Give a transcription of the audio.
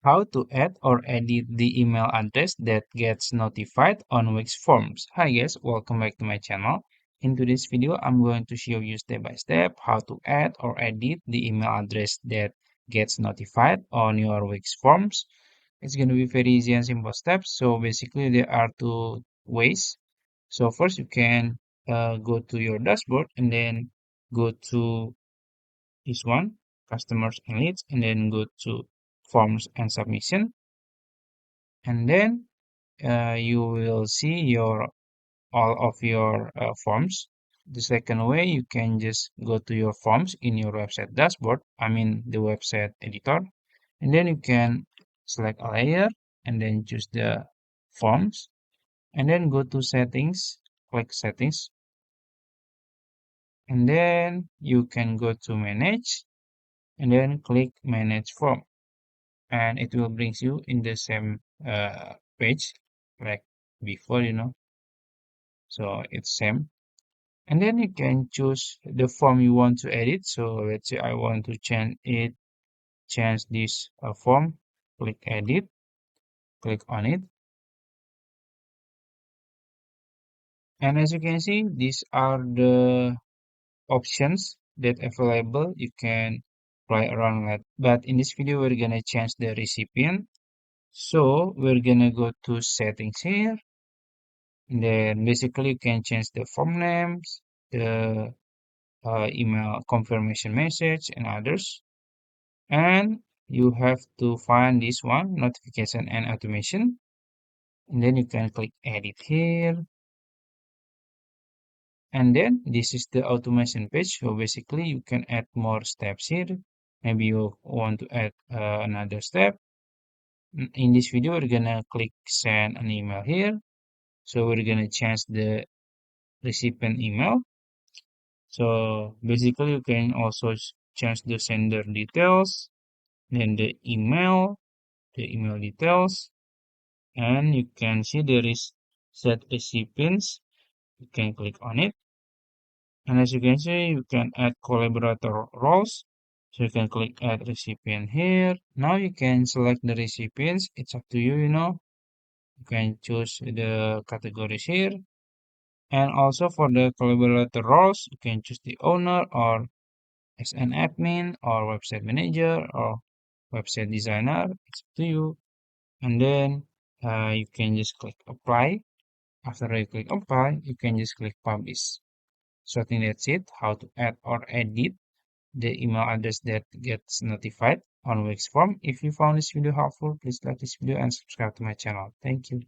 How to add or edit the email address that gets notified on Wix Forms. Hi guys, welcome back to my channel. In today's video, I'm going to show you step by step how to add or edit the email address that gets notified on your Wix Forms. It's going to be very easy and simple steps. So basically there are two ways. So first you can go to your dashboard and then go to this one, customers and leads, and then go to forms and submission, and then you will see your all of your forms. The second way, you can just go to your forms in your website dashboard, I mean the website editor, and then you can select a layer and then choose the forms, and then go to settings, click settings, and then you can go to manage and then click manage form, and it will brings you in the same page like before, so it's same. And then you can choose the form you want to edit. So let's say I want to change this form. Click edit, click on it, and as you can see, these are the options that available. You can play around with, but in this video we're gonna change the recipient. So we're gonna go to settings here. And then basically you can change the form names, the email confirmation message, and others. And you have to find this one, notification and automation. And then you can click edit here. And then this is the automation page. So basically you can add more steps here. Maybe you want to add another step. In this video, we're gonna click send an email here. So we're gonna change the recipient email. So basically you can also change the sender details, then the email details, and you can see there is set recipients. You can click on it. And as you can see, you can add collaborator roles. So you can click add recipient here. Now you can select the recipients. It's up to you. You can choose the categories here. And also for the collaborator roles, you can choose the owner or as an admin or website manager or website designer. It's up to you. And then you can just click apply. After you click apply, you can just click publish. So I think that's it, how to add or edit the email address that gets notified on Wix form. If you found this video helpful, please like this video and subscribe to my channel. Thank you.